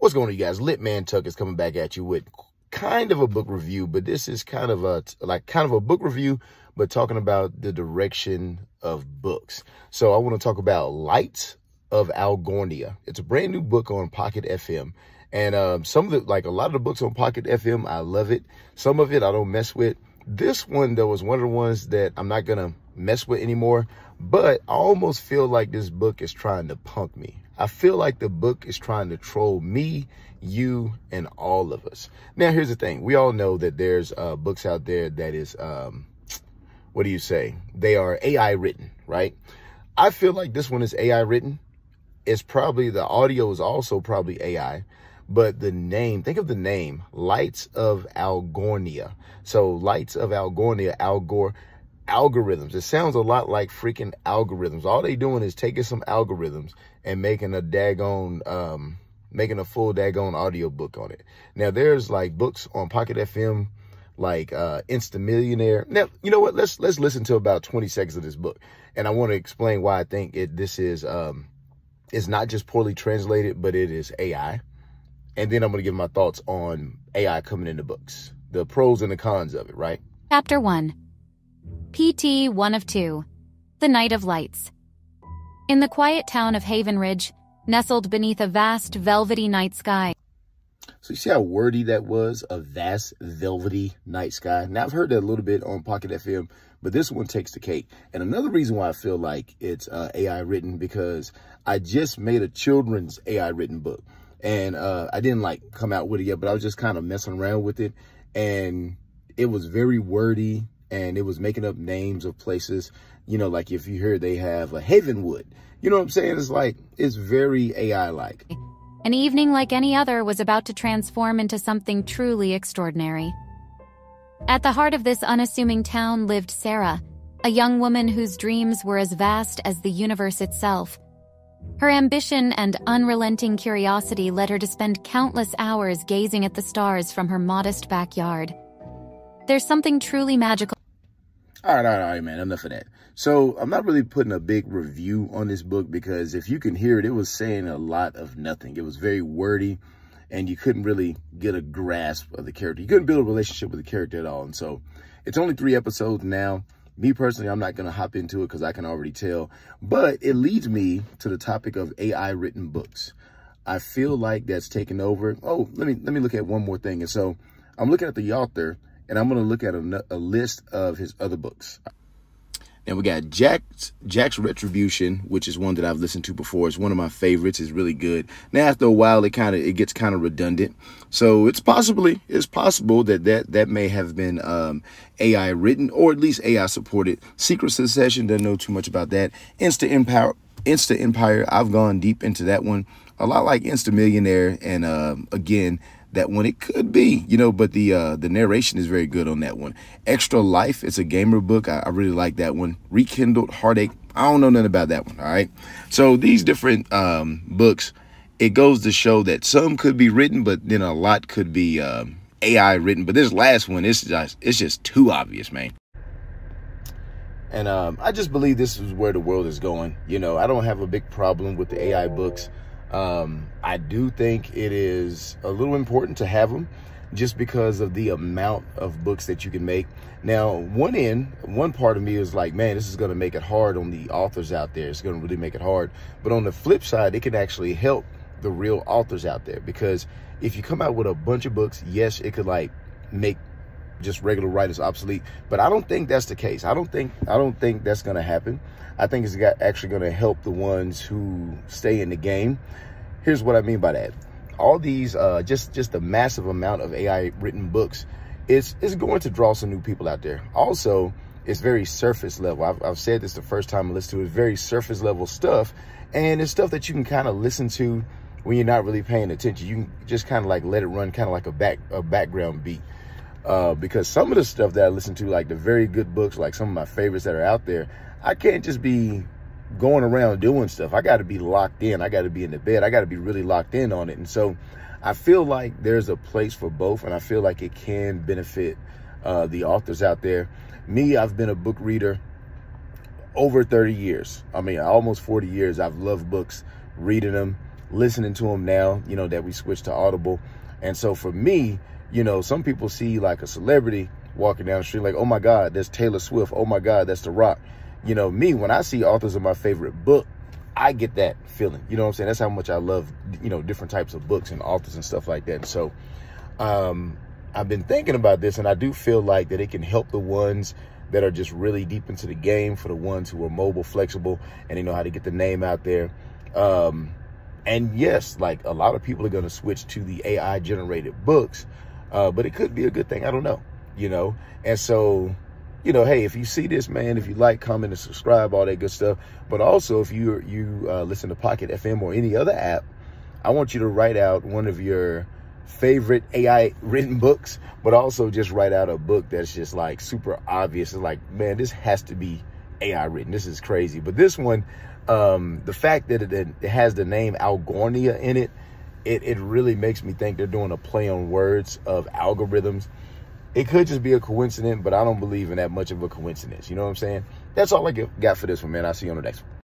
What's going on, you guys? Lit Man Tuck is coming back at you with kind of a book review, but this is kind of a book review, but talking about the direction of books. So I want to talk about Lights of Algornia. It's a brand new book on Pocket FM. And some of the, a lot of the books on Pocket FM, I love it. Some of it I don't mess with. This one, though, is one of the ones that I'm not going to mess with anymore. But I almost feel like this book is trying to punk me. I feel like the book is trying to troll me, you, and all of us. Now, here's the thing. We all know that there's books out there that is, what do you say? They are AI written, right? I feel like this one is AI written. It's probably, the audio is also probably AI. But the name, think of the name, Lights of Algornia. So Lights of Algornia, algorithms. It sounds a lot like freaking algorithms. All they doing is taking some algorithms and making a daggone, making a full daggone audio book on it. Now there's like books on Pocket FM, like Instant Millionaire. Now, you know what? Let's listen to about 20 seconds of this book. And I want to explain why I think this is, it's not just poorly translated, but it is AI. And then I'm going to give my thoughts on AI coming into books, the pros and the cons of it, right? Chapter 1. PT 1 of 2. The Night of Lights. In the quiet town of Haven Ridge, nestled beneath a vast, velvety night sky. So you see how wordy that was? A vast, velvety night sky. Now, I've heard that a little bit on Pocket FM, but this one takes the cake. And another reason why I feel like it's AI written, because I just made a children's AI written book. And I didn't come out with it yet, but I was just kind of messing around with it. And it was very wordy, and it was making up names of places. You know, like if you hear they have a Havenwood, you know what I'm saying? It's very AI-like. An evening like any other was about to transform into something truly extraordinary. At the heart of this unassuming town lived Sarah, a young woman whose dreams were as vast as the universe itself. Her ambition and unrelenting curiosity led her to spend countless hours gazing at the stars from her modest backyard. There's something truly magical. All right, man. Enough of that. So I'm not really putting a big review on this book because if you can hear it, it was saying a lot of nothing. It was very wordy, and you couldn't really get a grasp of the character. You couldn't build a relationship with the character at all. And so it's only 3 episodes now. Me personally, I'm not going to hop into it because I can already tell. But it leads me to the topic of AI written books. I feel like that's taken over. Oh, let me look at one more thing. And so I'm looking at the author, and I'm going to look at a list of his other books. And we got Jack's Retribution, which is one that I've listened to before. It's one of my favorites. It's really good. Now, after a while, it gets kind of redundant. So it's possible that may have been AI written, or at least AI supported. Secret Succession, doesn't know too much about that. Instant Empire, I've gone deep into that one. A lot like Instant Millionaire, and again, that one, it could be, you know, but the narration is very good on that one. Extra Life, it's a gamer book. I really like that one. Rekindled Heartache, I don't know nothing about that one, all right? So these different books, it goes to show that some could be written, but then a lot could be AI written. But this last one, it's just too obvious, man. And I just believe this is where the world is going. You know, I don't have a big problem with the AI books. I do think it is a little important to have them just because of the amount of books that you can make. Now, one part of me is like, man, this is going to make it hard on the authors out there. It's going to really make it hard. But on the flip side, it can actually help the real authors out there, because if you come out with a bunch of books, yes, it could make just regular writers obsolete, but I don't think that's the case. I don't think that's going to happen. I think it's actually going to help the ones who stay in the game. Here's what I mean by that. All these, just the massive amount of AI written books, it's going to draw some new people out there. Also, it's very surface level. I've said this the first time I listened to it. It's very surface level stuff, and it's stuff that you can kind of listen to when you're not really paying attention. You can just kind of let it run, kind of like a background beat. Because some of the stuff that I listen to, like the very good books, like some of my favorites that are out there, I can't just be going around doing stuff. I got to be locked in. I got to be in the bed. I got to be really locked in on it. And so I feel like there's a place for both, and I feel like it can benefit the authors out there. Me, I've been a book reader over 30 years. I mean, almost 40 years. I've loved books, reading them. listening to them now, you know, that we switched to Audible. And so for me, you know, some people see like a celebrity walking down the street like, oh my God, that's Taylor Swift. Oh my God, that's The Rock. You know, me, when I see authors of my favorite book, I get that feeling. You know what I'm saying? That's how much I love, you know, different types of books and authors and stuff like that. And so I've been thinking about this, and I do feel like that it can help the ones that are just really deep into the game, for the ones who are mobile, flexible, and they know how to get the name out there. And yes, like a lot of people are going to switch to the AI generated books, but it could be a good thing. I don't know, you know? And so, you know, hey, if you see this, man, if you like, comment, and subscribe, all that good stuff. But also, if you listen to Pocket FM or any other app, I want you to write out one of your favorite AI written books, but also just write out a book that's just like super obvious. It's like, man, this has to be AI written. This is crazy. But this one, the fact that it has the name Algornia in it, it really makes me think they're doing a play on words of algorithms. It could just be a coincidence, but I don't believe in that much of a coincidence. You know what I'm saying? That's all I got for this one, man. I'll see you on the next one.